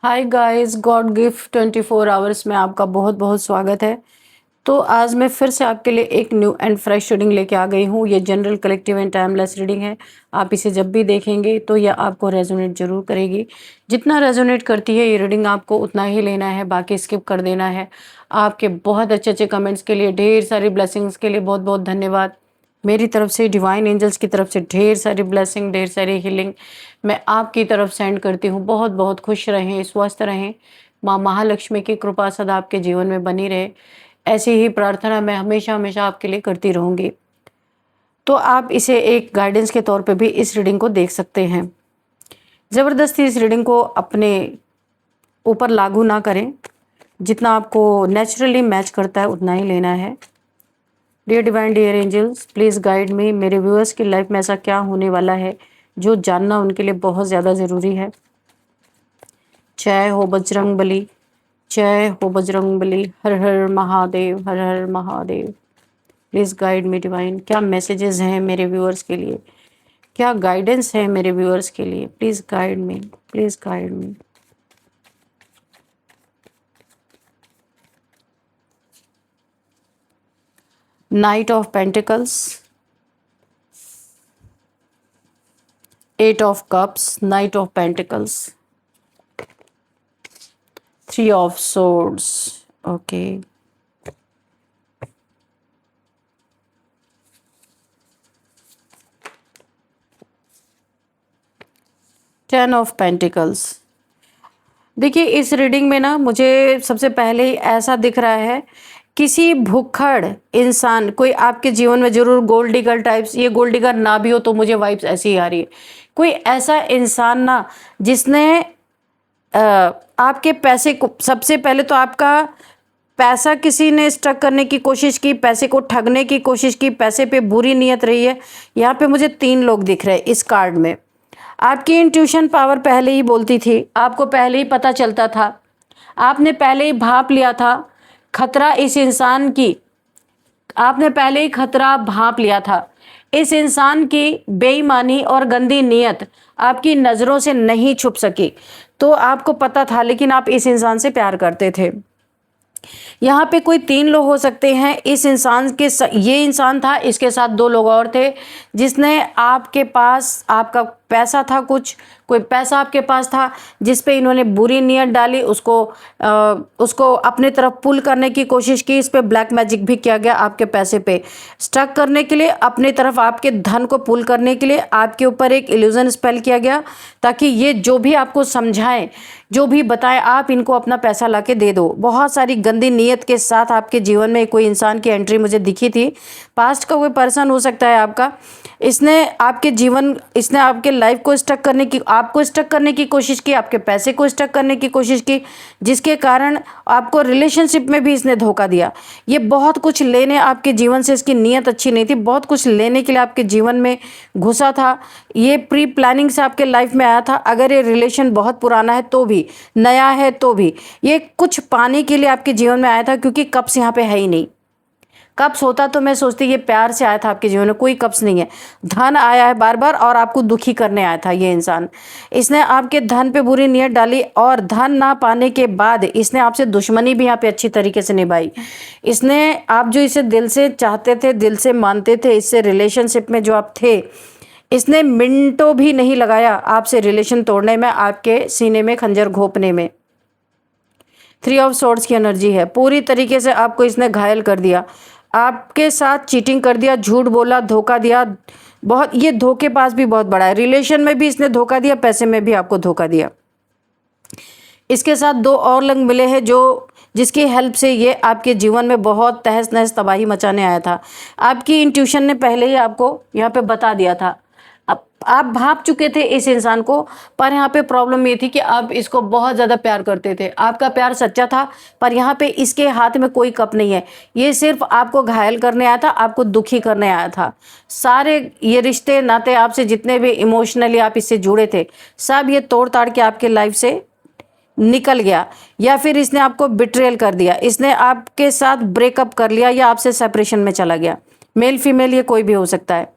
Hi guys, God gift 24 hours में आपका बहुत बहुत स्वागत है। तो आज मैं फिर से आपके लिए एक न्यू एंड फ्रेश रीडिंग लेके आ गई हूँ। ये general, collective and timeless reading है। आप इसे जब भी देखेंगे तो यह आपको रेजोनेट जरूर करेगी। जितना रेजोनेट करती है ये रीडिंग आपको उतना ही लेना है, बाकी स्किप कर देना है। आपके बहुत अच्छे अच्छे कमेंट्स के लिए, ढेर सारी ब्लेसिंग्स के लिए बहुत बहुत धन्यवाद। मेरी तरफ से, डिवाइन एंजल्स की तरफ से ढेर सारी ब्लेसिंग, ढेर सारी हीलिंग मैं आपकी तरफ सेंड करती हूँ। बहुत बहुत खुश रहें, स्वस्थ रहें। माँ महालक्ष्मी की कृपा सदा आपके जीवन में बनी रहे, ऐसी ही प्रार्थना मैं हमेशा हमेशा आपके लिए करती रहूँगी। तो आप इसे एक गाइडेंस के तौर पे भी इस रीडिंग को देख सकते हैं। ज़बरदस्ती इस रीडिंग को अपने ऊपर लागू ना करें। जितना आपको नेचुरली मैच करता है उतना ही लेना है। Dear divine, dear angels, please guide me. मेरे व्यूअर्स की लाइफ में ऐसा क्या होने वाला है जो जानना उनके लिए बहुत ज़्यादा ज़रूरी है। जय हो बजरंग बली, जय हो बजरंग बली। हर हर महादेव, हर हर Mahadev. Please guide me divine. क्या मैसेजेस हैं मेरे व्यूअर्स के लिए, क्या गाइडेंस है मेरे व्यूअर्स के लिए? Please guide me, please guide me. Night of pentacles, 8 of cups, Knight of Pentacles, 3 of swords, okay, 10 of Pentacles। देखिए इस रीडिंग में ना मुझे सबसे पहले ही ऐसा दिख रहा है, किसी भुक्खड़ इंसान, कोई आपके जीवन में जरूर गोल्ड डिगर टाइप्स, ये गोल्ड डिगर ना भी हो तो मुझे वाइब्स ऐसी ही आ रही है। कोई ऐसा इंसान ना जिसने आपके पैसे को, सबसे पहले तो आपका पैसा किसी ने स्टक करने की कोशिश की, पैसे को ठगने की कोशिश की, पैसे पे बुरी नीयत रही है। यहाँ पे मुझे 3 लोग दिख रहे हैं इस कार्ड में। आपकी इंट्यूशन पावर पहले ही बोलती थी, आपको पहले ही पता चलता था, आपने पहले ही भाप लिया था खतरा इस इंसान की, आपने पहले ही खतरा भाप लिया था। इस इंसान की बेईमानी और गंदी नीयत आपकी नज़रों से नहीं छुप सकी, तो आपको पता था, लेकिन आप इस इंसान से प्यार करते थे। यहाँ पे कोई 3 लोग हो सकते हैं। इस इंसान के ये इंसान था, इसके साथ 2 लोग और थे, जिसने आपके पास, आपका पैसा था, कुछ कोई पैसा आपके पास था जिस पे इन्होंने बुरी नीयत डाली, उसको अपने तरफ पुल करने की कोशिश की। इस पे ब्लैक मैजिक भी किया गया आपके पैसे पे स्टक करने के लिए, अपनी तरफ आपके धन को पुल करने के लिए आपके ऊपर एक इल्यूजन स्पेल किया गया, ताकि ये जो भी आपको समझाएं, जो भी बताएं, आप इनको अपना पैसा लाके दे दो। बहुत सारी गंदी नीयत के साथ आपके जीवन में कोई इंसान की एंट्री मुझे दिखी थी। पास्ट का कोई पर्सन हो सकता है आपका। इसने आपके लाइफ को स्टक करने की, आपको स्टक करने की कोशिश की, आपके पैसे को स्टक करने की कोशिश की, जिसके कारण आपको रिलेशनशिप में भी इसने धोखा दिया। ये बहुत कुछ लेने आपके जीवन से, इसकी नीयत अच्छी नहीं थी, बहुत कुछ लेने के लिए आपके जीवन में घुसा था। ये प्री प्लानिंग से आपके लाइफ में आया था। अगर ये रिलेशन बहुत पुराना है तो भी, नया है तो भी, ये कुछ पाने के लिए आपके जीवन में आया था, क्योंकि कप्स यहाँ पे है ही नहीं। कप्स होता तो मैं सोचती ये प्यार से आया था आपके जीवन में, कोई कप्स नहीं है। धन आया है बार बार और आपको दुखी करने आया था ये इंसान। इसने आपके धन पे बुरी नीयत डाली, और धन ना पाने के बाद इसने आपसे दुश्मनी भी यहाँ पे अच्छी तरीके से निभाई। इसने, आप जो इसे दिल से चाहते थे, दिल से मानते थे, इससे रिलेशनशिप में जो आप थे, इसने मिनटों भी नहीं लगाया आपसे रिलेशन तोड़ने में, आपके सीने में खंजर घोंपने में। 3 ऑफ स्वॉर्ड्स की एनर्जी है। पूरी तरीके से आपको इसने घायल कर दिया, आपके साथ चीटिंग कर दिया, झूठ बोला, धोखा दिया। बहुत, ये धोखेबाज भी बहुत बड़ा है। रिलेशन में भी इसने धोखा दिया, पैसे में भी आपको धोखा दिया। इसके साथ 2 और लोग मिले हैं जिसकी हेल्प से ये आपके जीवन में बहुत तहस नहस तबाही मचाने आया था। आपकी इंट्यूशन ने पहले ही आपको यहाँ पे बता दिया था। अब आप भाप चुके थे इस इंसान को, पर यहाँ पे प्रॉब्लम ये थी कि आप इसको बहुत ज़्यादा प्यार करते थे, आपका प्यार सच्चा था, पर यहाँ पे इसके हाथ में कोई कप नहीं है। ये सिर्फ आपको घायल करने आया था, आपको दुखी करने आया था। सारे ये रिश्ते नाते आपसे जितने भी इमोशनली आप इससे जुड़े थे, सब ये तोड़ ताड़ के आपके लाइफ से निकल गया, या फिर इसने आपको बिट्रेल कर दिया, इसने आपके साथ ब्रेकअप कर लिया, या आपसे सेपरेशन में चला गया। मेल फीमेल ये कोई भी हो सकता है।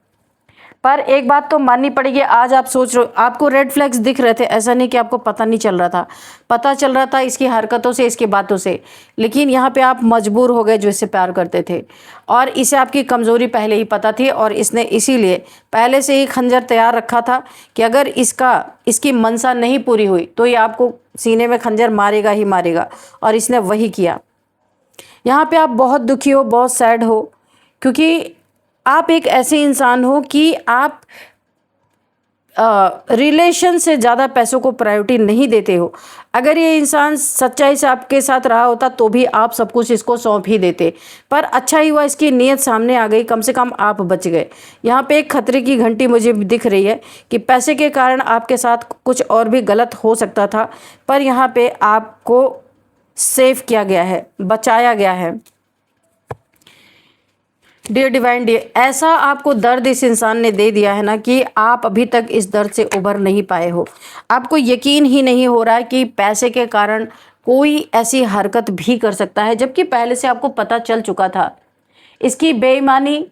पर एक बात तो माननी पड़ेगी, आज आप सोच रहे हो, आपको रेड फ्लैग्स दिख रहे थे, ऐसा नहीं कि आपको पता नहीं चल रहा था, पता चल रहा था इसकी हरकतों से, इसकी बातों से, लेकिन यहाँ पे आप मजबूर हो गए जो इससे प्यार करते थे। और इसे आपकी कमज़ोरी पहले ही पता थी और इसने इसीलिए पहले से ही खंजर तैयार रखा था कि अगर इसकी मनसा नहीं पूरी हुई तो ये आपको सीने में खंजर मारेगा ही मारेगा, और इसने वही किया। यहाँ पे आप बहुत दुखी हो, बहुत सैड हो, क्योंकि आप एक ऐसे इंसान हो कि आप रिलेशन से ज़्यादा पैसों को प्रायोरिटी नहीं देते हो। अगर ये इंसान सच्चाई से आपके साथ रहा होता तो भी आप सब कुछ इसको सौंप ही देते, पर अच्छा ही हुआ इसकी नीयत सामने आ गई, कम से कम आप बच गए। यहाँ पे एक खतरे की घंटी मुझे दिख रही है कि पैसे के कारण आपके साथ कुछ और भी गलत हो सकता था, पर यहाँ पे आपको सेव किया गया है, बचाया गया है। डियर डिवाइन डियर, ऐसा आपको दर्द इस इंसान ने दे दिया है ना कि आप अभी तक इस दर्द से उबर नहीं पाए हो। आपको यकीन ही नहीं हो रहा है कि पैसे के कारण कोई ऐसी हरकत भी कर सकता है, जबकि पहले से आपको पता चल चुका था। इसकी बेईमानी,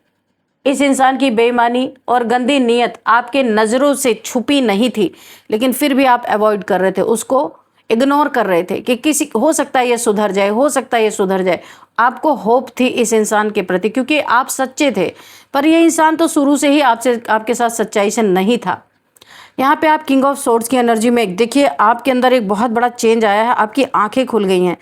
इस इंसान की बेईमानी और गंदी नीयत आपके नज़रों से छुपी नहीं थी, लेकिन फिर भी आप अवॉइड कर रहे थे, उसको इग्नोर कर रहे थे कि किसी हो सकता है ये सुधर जाए, हो सकता है ये सुधर जाए। आपको होप थी इस इंसान के प्रति क्योंकि आप सच्चे थे, पर ये इंसान तो शुरू से ही आपके साथ सच्चाई से नहीं था। यहाँ पे आप किंग ऑफ सोर्ड्स की एनर्जी में देखिए, आपके अंदर एक बहुत बड़ा चेंज आया है, आपकी आंखें खुल गई हैं।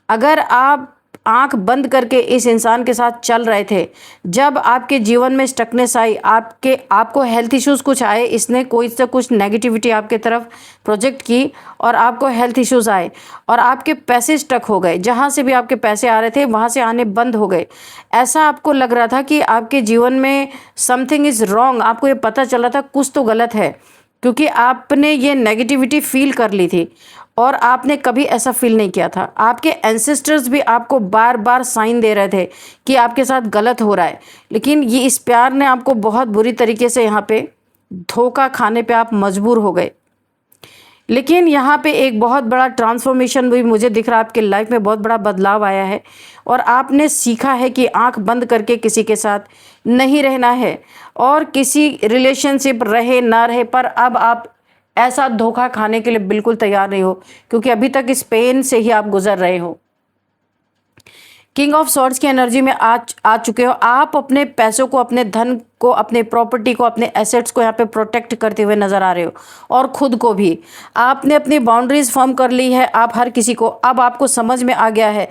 अगर आप आंख बंद करके इस इंसान के साथ चल रहे थे, जब आपके जीवन में स्टकनेस आई, आपको हेल्थ इश्यूज़ कुछ आए, इसने कोई से कुछ नेगेटिविटी आपके तरफ प्रोजेक्ट की और आपको हेल्थ इश्यूज़ आए और आपके पैसे स्टक हो गए, जहाँ से भी आपके पैसे आ रहे थे वहाँ से आने बंद हो गए। ऐसा आपको लग रहा था कि आपके जीवन में समथिंग इज़ रॉन्ग, आपको ये पता चला था कुछ तो गलत है, क्योंकि आपने ये नेगेटिविटी फील कर ली थी और आपने कभी ऐसा फील नहीं किया था। आपके एंसेस्टर्स भी आपको बार बार साइन दे रहे थे कि आपके साथ गलत हो रहा है, लेकिन ये इस प्यार ने आपको बहुत बुरी तरीके से यहाँ पे धोखा खाने पे आप मजबूर हो गए। लेकिन यहाँ पे एक बहुत बड़ा ट्रांसफॉर्मेशन भी मुझे दिख रहा है, आपके लाइफ में बहुत बड़ा बदलाव आया है और आपने सीखा है कि आंख बंद करके किसी के साथ नहीं रहना है और किसी रिलेशनशिप रहे ना रहे, पर अब आप ऐसा धोखा खाने के लिए बिल्कुल तैयार नहीं हो, क्योंकि अभी तक इस पेन से ही आप गुजर रहे हो। किंग ऑफ सॉर्ड्स की एनर्जी में आ चुके हो। आप अपने पैसों को, अपने धन को, अपने प्रॉपर्टी को, अपने एसेट्स को यहाँ पे प्रोटेक्ट करते हुए नजर आ रहे हो और खुद को भी। आपने अपनी बाउंड्रीज फॉर्म कर ली है। आप हर किसी को, अब आपको समझ में आ गया है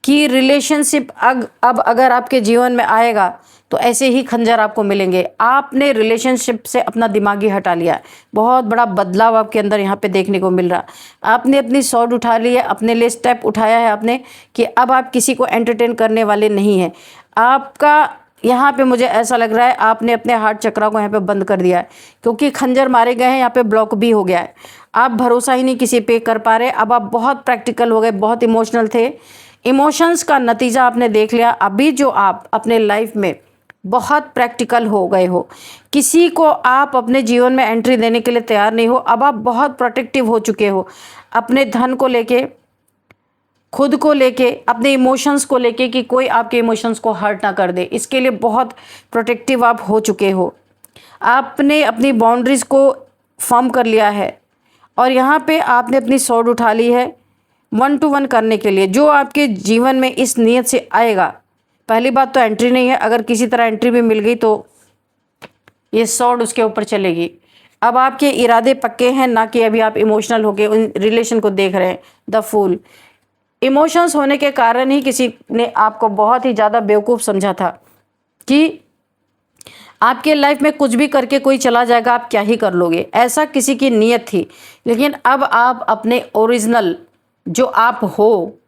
कि रिलेशनशिप अब अगर आपके जीवन में आएगा तो ऐसे ही खंजर आपको मिलेंगे। आपने रिलेशनशिप से अपना दिमागी हटा लिया है। बहुत बड़ा बदलाव आपके अंदर यहाँ पे देखने को मिल रहा। आपने अपनी सॉर्ड उठा ली है, अपने लिए स्टेप उठाया है आपने कि अब आप किसी को एंटरटेन करने वाले नहीं हैं। आपका यहाँ पे मुझे ऐसा लग रहा है आपने अपने हार्ट चक्रा को यहाँ पे बंद कर दिया है, क्योंकि खंजर मारे गए हैं, यहाँ पे ब्लॉक भी हो गया है। आप भरोसा ही नहीं किसी पे कर पा रहे। अब आप बहुत प्रैक्टिकल हो गए, बहुत इमोशनल थे। इमोशंस का नतीजा आपने देख लिया। अभी जो आप अपने लाइफ में बहुत प्रैक्टिकल हो गए हो, किसी को आप अपने जीवन में एंट्री देने के लिए तैयार नहीं हो। अब आप बहुत प्रोटेक्टिव हो चुके हो, अपने धन को लेके, खुद को लेके, अपने इमोशंस को लेके कि कोई आपके इमोशंस को हर्ट ना कर दे, इसके लिए बहुत प्रोटेक्टिव आप हो चुके हो। आपने अपनी बाउंड्रीज को फॉर्म कर लिया है और यहाँ पे आपने अपनी सॉर्ड उठा ली है 1 to 1 करने के लिए। जो आपके जीवन में इस नीयत से आएगा, पहली बात तो एंट्री नहीं है, अगर किसी तरह एंट्री भी मिल गई तो ये सॉर्ड उसके ऊपर चलेगी। अब आपके इरादे पक्के हैं, ना कि अभी आप इमोशनल होके उन रिलेशन को देख रहे हैं। द फूल, इमोशंस होने के कारण ही किसी ने आपको बहुत ही ज़्यादा बेवकूफ़ समझा था कि आपके लाइफ में कुछ भी करके कोई चला जाएगा, आप क्या ही कर लोगे, ऐसा किसी की नीयत थी। लेकिन अब आप अपने ओरिजिनल जो आप हो,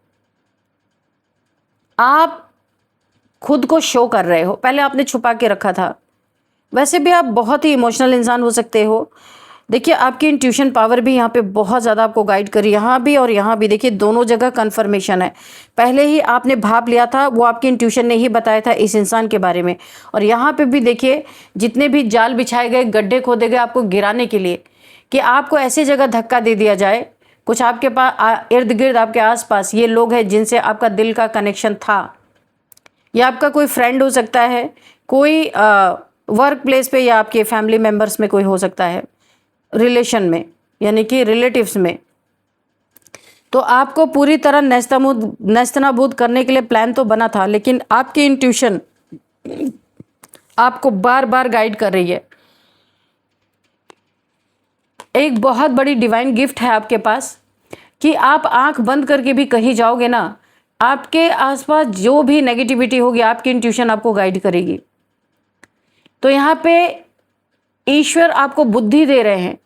आप खुद को शो कर रहे हो। पहले आपने छुपा के रखा था। वैसे भी आप बहुत ही इमोशनल इंसान हो सकते हो। देखिए, आपकी इंट्यूशन पावर भी यहाँ पे बहुत ज़्यादा आपको गाइड करी, यहाँ भी और यहाँ भी। देखिए, दोनों जगह कन्फर्मेशन है। पहले ही आपने भाप लिया था, वो आपकी इंट्यूशन ने ही बताया था इस इंसान के बारे में। और यहाँ पे भी देखिए, जितने भी जाल बिछाए गए, गड्ढे खोदे गए आपको गिराने के लिए, कि आपको ऐसी जगह धक्का दे दिया जाए। कुछ आपके पास इर्द गिर्द, आपके आसपास ये लोग हैं जिनसे आपका दिल का कनेक्शन था। या आपका कोई फ्रेंड हो सकता है, कोई वर्क प्लेस पे या आपके फैमिली मेंबर्स में कोई हो सकता है, रिलेशन में यानी कि रिलेटिव्स में। तो आपको पूरी तरह नेस्तनाबूद करने के लिए प्लान तो बना था, लेकिन आपकी इंट्यूशन आपको बार बार गाइड कर रही है। एक बहुत बड़ी डिवाइन गिफ्ट है आपके पास कि आप आंख बंद करके भी कहीं जाओगे ना, आपके आसपास जो भी नेगेटिविटी होगी आपकी इंट्यूशन आपको गाइड करेगी। तो यहाँ पे ईश्वर आपको बुद्धि दे रहे हैं,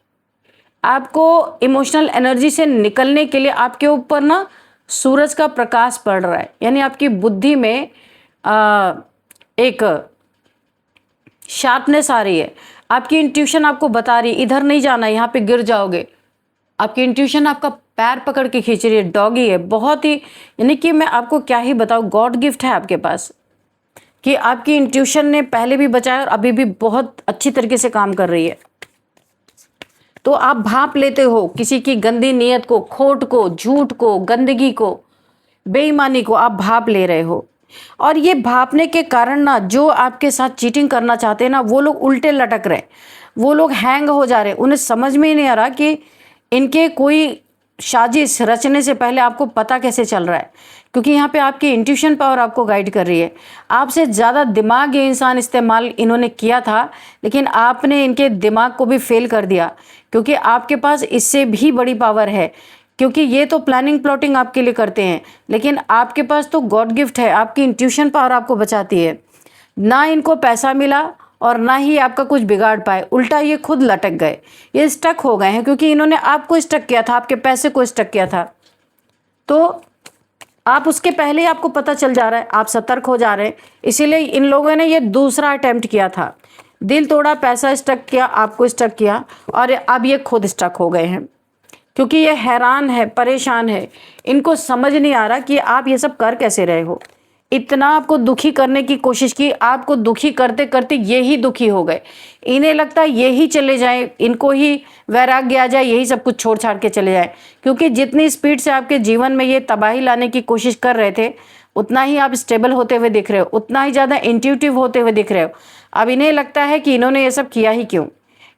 आपको इमोशनल एनर्जी से निकलने के लिए आपके ऊपर ना सूरज का प्रकाश पड़ रहा है, यानी आपकी बुद्धि में एक शार्पनेस आ रही है। आपकी इंट्यूशन आपको बता रही है इधर नहीं जाना, यहाँ पे गिर जाओगे। आपकी इंट्यूशन आपका पैर पकड़ के खींच रही है, डॉगी है, बहुत ही, यानी कि मैं आपको क्या ही बताऊँ, गॉड गिफ्ट है आपके पास कि आपकी इंट्यूशन ने पहले भी बचाया और अभी भी बहुत अच्छी तरीके से काम कर रही है। तो आप भांप लेते हो किसी की गंदी नीयत को, खोट को, झूठ को, गंदगी को, बेईमानी को आप भांप ले रहे हो। और ये भांपने के कारण ना जो आपके साथ चीटिंग करना चाहते हैं ना, वो लोग उल्टे लटक रहे, वो लोग हैंग हो जा रहे, उन्हें समझ में ही नहीं आ रहा कि इनके कोई साजिश रचने से पहले आपको पता कैसे चल रहा है, क्योंकि यहाँ पे आपकी इंट्यूशन पावर आपको गाइड कर रही है। आपसे ज़्यादा दिमाग ये इंसान इस्तेमाल इन्होंने किया था, लेकिन आपने इनके दिमाग को भी फेल कर दिया, क्योंकि आपके पास इससे भी बड़ी पावर है। क्योंकि ये तो प्लानिंग प्लॉटिंग आपके लिए करते हैं, लेकिन आपके पास तो गॉड गिफ्ट है, आपकी इंट्यूशन पावर आपको बचाती है। ना इनको पैसा मिला और ना ही आपका कुछ बिगाड़ पाए, उल्टा ये खुद लटक गए, ये स्टक हो गए हैं, क्योंकि इन्होंने आपको स्टक किया था, आपके पैसे को स्टक किया था। तो आप उसके पहले ही आपको पता चल जा रहा है, आप सतर्क हो जा रहे हैं, इसीलिए इन लोगों ने ये दूसरा अटेम्प्ट किया था। दिल तोड़ा, पैसा स्टक किया, आपको स्टक किया, और अब ये खुद स्टक हो गए हैं, क्योंकि ये हैरान है, परेशान है, इनको समझ नहीं आ रहा कि आप ये सब कर कैसे रहे हो। इतना आपको दुखी करने की कोशिश की, आपको दुखी करते करते ये ही दुखी हो गए। इन्हें लगता है यही चले जाएं, इनको ही वैराग्य आ जाए, यही सब कुछ छोड़ छाड़ के चले जाएं, क्योंकि जितनी स्पीड से आपके जीवन में ये तबाही लाने की कोशिश कर रहे थे, उतना ही आप स्टेबल होते हुए दिख रहे हो, उतना ही ज़्यादा इंट्यूटिव होते हुए दिख रहे हो। अब इन्हें लगता है कि इन्होंने ये सब किया ही क्यों,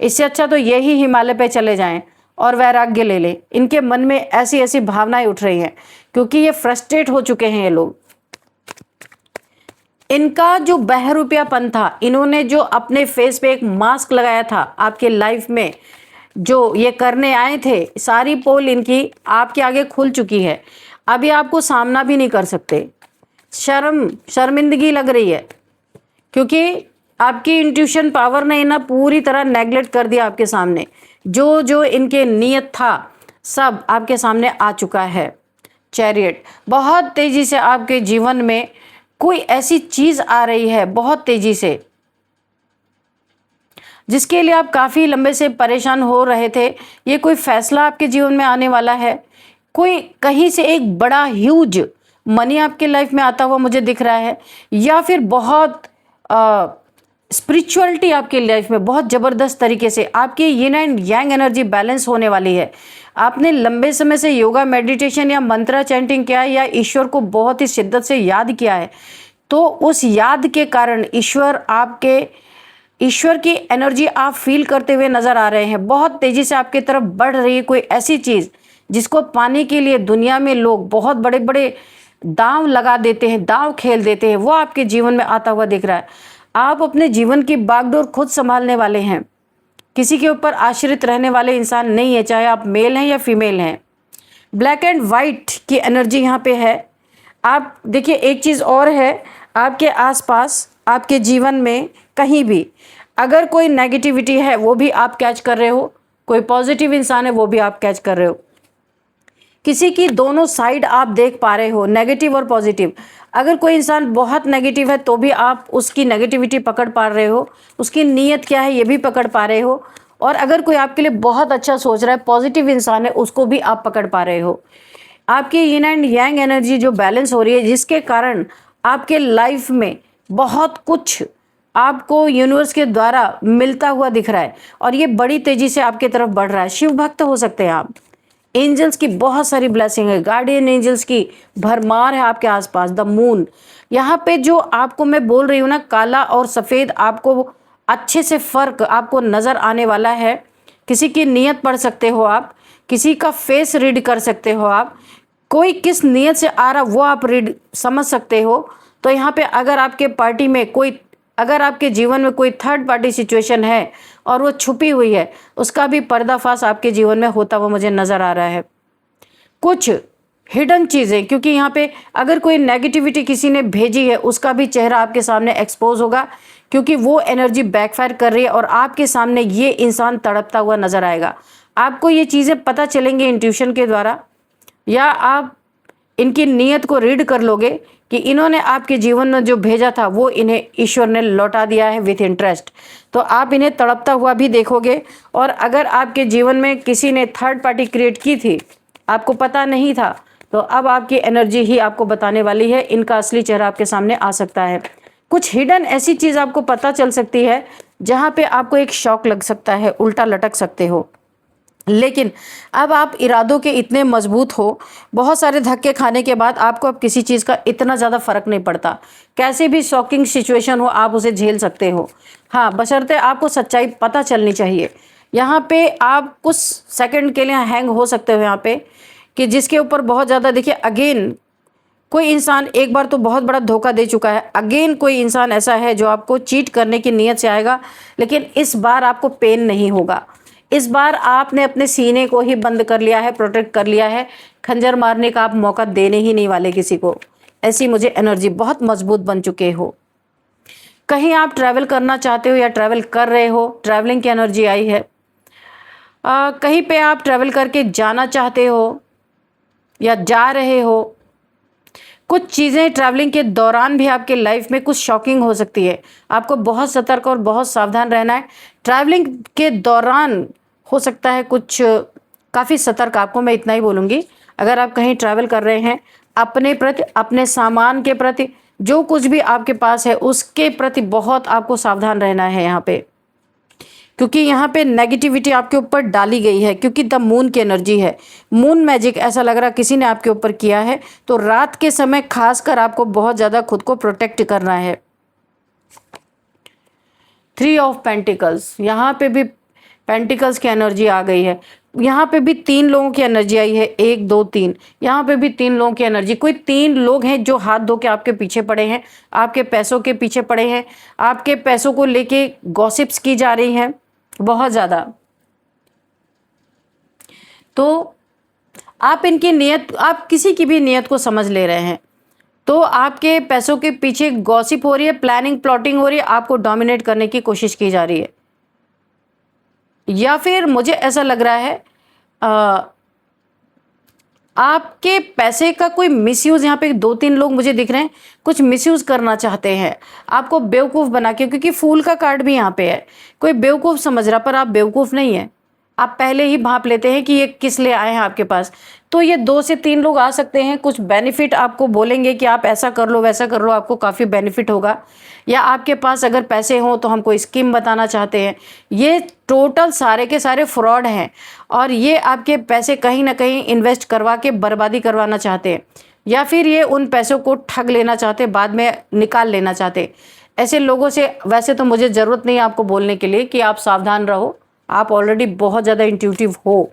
इससे अच्छा तो यही हिमालय पे चले जाएं और वैराग्य ले लें। इनके मन में ऐसी ऐसी भावनाएं उठ रही हैं, क्योंकि ये फ्रस्ट्रेट हो चुके हैं। ये लोग, इनका जो बहरूपियापन था, इन्होंने जो अपने फेस पे एक मास्क लगाया था आपके लाइफ में, जो ये करने आए थे, सारी पोल इनकी आपके आगे खुल चुकी है। अभी आपको सामना भी नहीं कर सकते, शर्मिंदगी लग रही है, क्योंकि आपकी इंट्यूशन पावर ने ना पूरी तरह नेगलेक्ट कर दिया आपके सामने। जो जो इनके नियत था सब आपके सामने आ चुका है। चैरियट, बहुत तेजी से आपके जीवन में कोई ऐसी चीज आ रही है, बहुत तेजी से, जिसके लिए आप काफी लंबे से परेशान हो रहे थे। ये कोई फैसला आपके जीवन में आने वाला है, कोई कहीं से एक बड़ा ह्यूज मनी आपके लाइफ में आता हुआ मुझे दिख रहा है, या फिर बहुत स्पिरिचुअलिटी आपके लाइफ में बहुत ज़बरदस्त तरीके से आपकी yin and yang energy balance होने वाली है। आपने लंबे समय से योगा, मेडिटेशन या मंत्रा चैंटिंग किया है, या ईश्वर को बहुत ही शिद्दत से याद किया है, तो उस याद के कारण ईश्वर की एनर्जी आप फील करते हुए नजर आ रहे हैं। बहुत तेजी से आपकी तरफ बढ़ रही है कोई ऐसी चीज़ जिसको पाने के लिए दुनिया में लोग बहुत बड़े बड़े दांव लगा देते हैं, दांव खेल देते हैं, वो आपके जीवन में आता हुआ दिख रहा है। आप अपने जीवन की बागडोर खुद संभालने वाले हैं, किसी के ऊपर आश्रित रहने वाले इंसान नहीं है, चाहे आप मेल हैं या फीमेल हैं। ब्लैक एंड वाइट की एनर्जी यहाँ पे है। आप देखिए, एक चीज़ और है, आपके आसपास आपके जीवन में कहीं भी अगर कोई नेगेटिविटी है वो भी आप कैच कर रहे हो, कोई पॉजिटिव इंसान है वो भी आप कैच कर रहे हो। किसी की दोनों साइड आप देख पा रहे हो, नेगेटिव और पॉजिटिव। अगर कोई इंसान बहुत नेगेटिव है तो भी आप उसकी नेगेटिविटी पकड़ पा रहे हो, उसकी नीयत क्या है ये भी पकड़ पा रहे हो। और अगर कोई आपके लिए बहुत अच्छा सोच रहा है, पॉजिटिव इंसान है, उसको भी आप पकड़ पा रहे हो। आपकी यिन एंड यांग एनर्जी जो बैलेंस हो रही है, जिसके कारण आपके लाइफ में बहुत कुछ आपको यूनिवर्स के द्वारा मिलता हुआ दिख रहा है, और ये बड़ी तेजी से आपकी तरफ बढ़ रहा है। शिव भक्त हो सकते हैं आप। एंजल्स की बहुत सारी ब्लेसिंग है, गार्डियन एंजल्स की भरमार है आपके आसपास। द मून, यहाँ पे जो आपको मैं बोल रही हूँ ना, काला और सफ़ेद आपको अच्छे से फ़र्क आपको नज़र आने वाला है। किसी की नीयत पढ़ सकते हो आप, किसी का फेस रीड कर सकते हो आप, कोई किस नीयत से आ रहा वो आप रीड समझ सकते हो। तो यहाँ पे अगर आपके पार्टी में कोई, अगर आपके जीवन में कोई थर्ड पार्टी सिचुएशन है और वो छुपी हुई है, उसका भी पर्दाफाश आपके जीवन में होता हुआ मुझे नज़र आ रहा है। कुछ हिडन चीज़ें, क्योंकि यहाँ पे अगर कोई नेगेटिविटी किसी ने भेजी है उसका भी चेहरा आपके सामने एक्सपोज होगा, क्योंकि वो एनर्जी बैकफायर कर रही है और आपके सामने ये इंसान तड़पता हुआ नजर आएगा। आपको ये चीज़ें पता चलेंगी इंट्यूशन के द्वारा, या आप इनकी नीयत को रीड कर लोगे कि इन्होंने आपके जीवन में जो भेजा था वो इन्हें ईश्वर ने लौटा दिया है विथ इंटरेस्ट। तो आप इन्हें तड़पता हुआ भी देखोगे। और अगर आपके जीवन में किसी ने थर्ड पार्टी क्रिएट की थी, आपको पता नहीं था, तो अब आपकी एनर्जी ही आपको बताने वाली है, इनका असली चेहरा आपके सामने आ सकता है। कुछ हिडन ऐसी चीज़ आपको पता चल सकती है जहाँ पे आपको एक शॉक लग सकता है, उल्टा लटक सकते हो। लेकिन अब आप इरादों के इतने मजबूत हो, बहुत सारे धक्के खाने के बाद आपको अब किसी चीज़ का इतना ज़्यादा फर्क नहीं पड़ता। कैसे भी शॉकिंग सिचुएशन हो आप उसे झेल सकते हो। हाँ, बशर्ते आपको सच्चाई पता चलनी चाहिए। यहाँ पे आप कुछ सेकंड के लिए हैंग हो सकते हो यहाँ पे, कि जिसके ऊपर बहुत ज़्यादा, देखिए अगेन कोई इंसान एक बार तो बहुत बड़ा धोखा दे चुका है, अगेन कोई इंसान ऐसा है जो आपको चीट करने की नीयत से आएगा, लेकिन इस बार आपको पेन नहीं होगा। इस बार आपने अपने सीने को ही बंद कर लिया है, प्रोटेक्ट कर लिया है, खंजर मारने का आप मौका देने ही नहीं वाले किसी को। ऐसी मुझे एनर्जी, बहुत मजबूत बन चुके हो। कहीं आप ट्रैवल करना चाहते हो या ट्रैवल कर रहे हो, ट्रैवलिंग की एनर्जी आई है। कहीं पे आप ट्रैवल करके जाना चाहते हो या जा रहे हो। कुछ चीज़ें ट्रैवलिंग के दौरान भी आपके लाइफ में कुछ शॉकिंग हो सकती है, आपको बहुत सतर्क और बहुत सावधान रहना है। ट्रैवलिंग के दौरान हो सकता है कुछ काफ़ी सतर्क, आपको मैं इतना ही बोलूँगी। अगर आप कहीं ट्रैवल कर रहे हैं, अपने प्रति, अपने सामान के प्रति, जो कुछ भी आपके पास है उसके प्रति बहुत आपको सावधान रहना है यहाँ पे, क्योंकि यहाँ पे नेगेटिविटी आपके ऊपर डाली गई है, क्योंकि द मून की एनर्जी है। मून मैजिक ऐसा लग रहा है किसी ने आपके ऊपर किया है। तो रात के समय खासकर आपको बहुत ज़्यादा खुद को प्रोटेक्ट करना है। 3 ऑफ पेंटिकल्स, यहाँ पे भी पेंटिकल्स की एनर्जी आ गई है। यहाँ पे भी 3 लोगों की एनर्जी आई है, 1 2 3। यहाँ पे भी 3 लोगों की एनर्जी, कोई 3 लोग हैं जो हाथ धो के आपके पीछे पड़े हैं, आपके पैसों के पीछे पड़े हैं, आपके पैसों को लेके गॉसिप्स की जा रही हैं बहुत ज़्यादा। तो आप इनकी नीयत, आप किसी की भी नीयत को समझ ले रहे हैं, तो आपके पैसों के पीछे गॉसिप हो रही है, प्लानिंग प्लॉटिंग हो रही है, आपको डोमिनेट करने की कोशिश की जा रही है। या फिर मुझे ऐसा लग रहा है आपके पैसे का कोई मिसयूज़, यहाँ पे 2-3 लोग मुझे दिख रहे हैं, कुछ मिसयूज़ करना चाहते हैं आपको बेवकूफ़ बना के, क्योंकि फूल का कार्ड भी यहाँ पे है। कोई बेवकूफ़ समझ रहा, पर आप बेवकूफ़ नहीं है। आप पहले ही भांप लेते हैं कि ये किस लिए आए हैं आपके पास। तो ये 2 से 3 लोग आ सकते हैं, कुछ बेनिफिट आपको बोलेंगे कि आप ऐसा कर लो, वैसा कर लो, आपको काफ़ी बेनिफिट होगा। या आपके पास अगर पैसे हों तो हम कोई स्कीम बताना चाहते हैं। ये टोटल सारे के सारे फ्रॉड हैं, और ये आपके पैसे कहीं ना कहीं इन्वेस्ट करवा के बर्बादी करवाना चाहते हैं, या फिर ये उन पैसों को ठग लेना चाहते, बाद में निकाल लेना चाहते। ऐसे लोगों से वैसे तो मुझे ज़रूरत नहीं है आपको बोलने के लिए कि आप सावधान रहो, आप ऑलरेडी बहुत ज़्यादा इंट्यूटिव हो।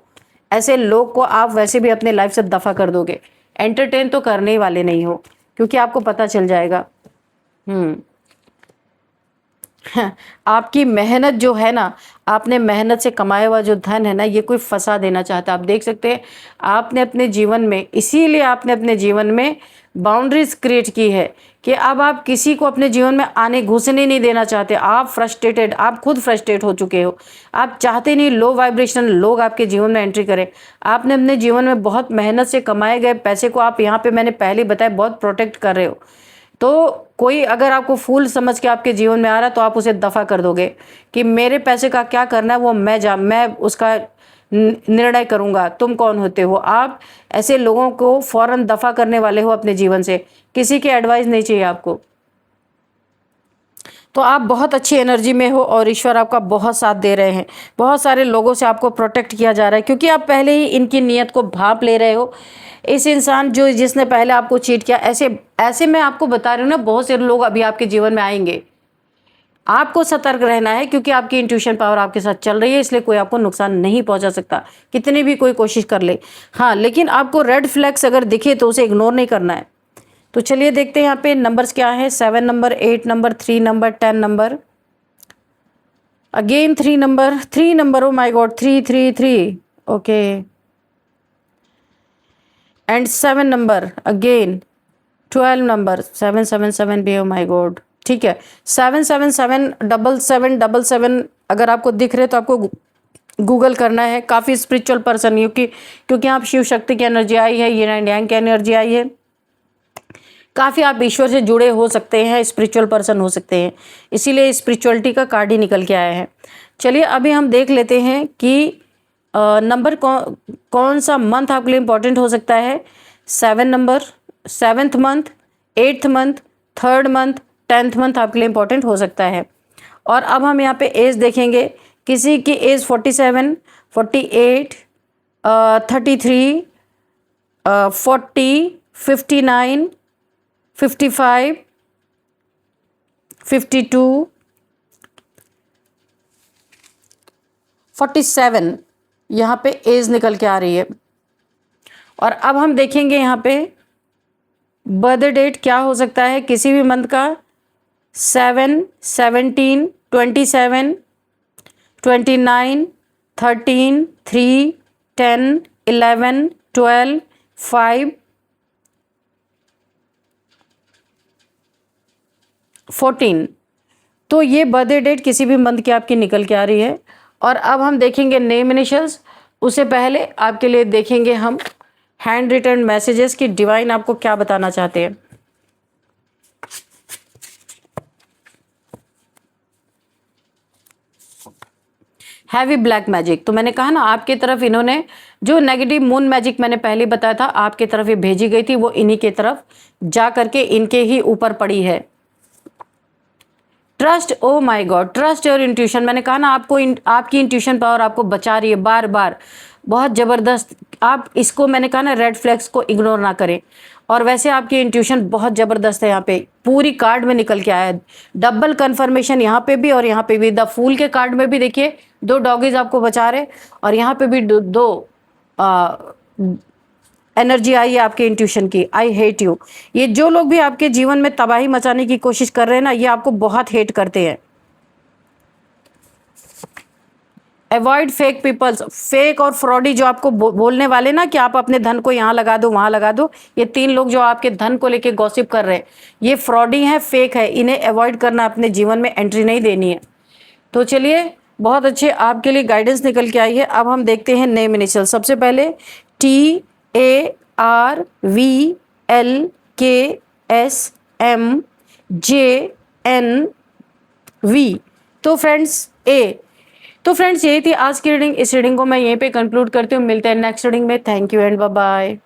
ऐसे लोग को आप वैसे भी अपने लाइफ से दफ़ा कर दोगे, एंटरटेन तो करने ही वाले नहीं हो, क्योंकि आपको पता चल जाएगा। आपकी मेहनत जो है ना, आपने मेहनत से कमाया हुआ जो धन है ना, ये कोई फंसा देना चाहता है। आप देख सकते हैं, आपने अपने जीवन में, इसीलिए आपने अपने जीवन में बाउंड्रीज क्रिएट की है कि अब आप किसी को अपने जीवन में आने घुसने नहीं देना चाहते। आप फ्रस्ट्रेटेड, आप खुद फ्रस्ट्रेट हो चुके हो, आप चाहते नहीं लो वाइब्रेशन लोग आपके जीवन में एंट्री करें। आपने अपने जीवन में बहुत मेहनत से कमाए गए पैसे को आप यहाँ पे, मैंने पहले बताया, बहुत प्रोटेक्ट कर रहे हो। तो कोई अगर आपको फूल समझ के आपके जीवन में आ रहा है तो आप उसे दफ़ा कर दोगे कि मेरे पैसे का क्या करना है वो मैं उसका निर्णय करूंगा, तुम कौन होते हो। आप ऐसे लोगों को फौरन दफ़ा करने वाले हो अपने जीवन से, किसी की एडवाइस नहीं चाहिए आपको। तो आप बहुत अच्छी एनर्जी में हो और ईश्वर आपका बहुत साथ दे रहे हैं। बहुत सारे लोगों से आपको प्रोटेक्ट किया जा रहा है, क्योंकि आप पहले ही इनकी नीयत को भांप ले रहे हो। इस इंसान जिसने पहले आपको चीट किया, ऐसे मैं आपको बता रही हूँ ना, बहुत से लोग अभी आपके जीवन में आएंगे। आपको सतर्क रहना है क्योंकि आपकी इंट्यूशन पावर आपके साथ चल रही है, इसलिए कोई आपको नुकसान नहीं पहुंचा सकता कितनी भी कोई कोशिश कर ले। हाँ, लेकिन आपको रेड फ्लैग्स अगर दिखे तो उसे इग्नोर नहीं करना है। तो चलिए देखते हैं यहाँ पे नंबर्स क्या है। 7 number, 8 number, 3 number, 10 number, again 3 number, oh my God, 3 okay, and 7 number again, 12 number, 7 भी, ओ माय गॉड, ठीक है। 7 7 अगर आपको दिख रहे तो आपको गूगल करना है। काफ़ी स्पिरिचुअल पर्सन क्योंकि आप शिव शक्ति की एनर्जी आई है, ये यांग की एनर्जी आई है, काफ़ी आप ईश्वर से जुड़े हो सकते हैं, स्पिरिचुअल पर्सन हो सकते हैं, इसीलिए स्पिरिचुअलिटी का कार्ड ही निकल के आया है। चलिए अभी हम देख लेते हैं कि नंबर कौन सा मंथ आपके लिए इम्पोर्टेंट हो सकता है। 7 number, 7th month, 8th month, 3rd month, 10th month आपके लिए इम्पोर्टेंट हो सकता है। और अब हम यहाँ पे एज देखेंगे। किसी की एज 47, 48, 33, 40, 59, 55, 52, 47 यहाँ पे एज निकल के आ रही है। और अब हम देखेंगे यहाँ पे बर्थ डेट क्या हो सकता है किसी भी मंथ का। 7, 17, 27, 29, 13, 3, 10, 11, 12, 5, 14। तो ये बर्थडे डेट किसी भी मंथ की आपकी निकल के आ रही है। और अब हम देखेंगे नेम इनिशियल्स। उससे पहले आपके लिए देखेंगे हम हैंड रिटन मैसेजेस की डिवाइन आपको क्या बताना चाहते हैं। हैवी ब्लैक मैजिक, तो मैंने कहा ना आपकी तरफ इन्होंने जो नेगेटिव मून मैजिक मैंने पहले बताया था आपकी तरफ ये भेजी गई थी, वो इन्हीं की तरफ जा करके इनके ही ऊपर पड़ी है। Trust, oh my God, trust your intuition. मैंने कहा ना आपको आपकी इंट्यूशन पावर आपको बचा रही है बार बार, बहुत ज़बरदस्त। आप इसको मैंने कहा ना रेड फ्लैग्स को इग्नोर ना करें। और वैसे आपकी इंट्यूशन बहुत ज़बरदस्त है, यहाँ पे पूरी कार्ड में निकल के आया है। डबल कन्फर्मेशन यहाँ पे भी और यहाँ पे भी। द फूल के कार्ड में भी देखिए 2 डॉगीज आपको बचा रहे और यहाँ पे भी दो एनर्जी आई है आपके इंट्यूशन की। I hate you. ये जो लोग भी आपके जीवन में तबाही मचाने की कोशिश कर रहे हैं ना, ये आपको बहुत हेट करते हैं। अवॉइड फेक पीपल्स, फेक और फ्रॉडी जो आपको बोलने वाले ना कि आप अपने धन को यहाँ लगा दो वहाँ लगा दो, ये 3 लोग जो आपके धन को लेके गॉसिप कर रहे हैं, ये फ्रॉडी हैं, फेक है, इन्हें अवॉइड करना, अपने जीवन में एंट्री नहीं देनी है। तो चलिए बहुत अच्छे आपके लिए गाइडेंस निकल के आई है। अब हम देखते हैं नेम इनिशियल। सबसे पहले TARVLKSMJNV, तो फ्रेंड्स तो फ्रेंड्स यही थी आज की रीडिंग। इस रीडिंग को मैं यहीं पे कंक्लूड करती हूँ। मिलते हैं नेक्स्ट रीडिंग में। Thank you and bye bye.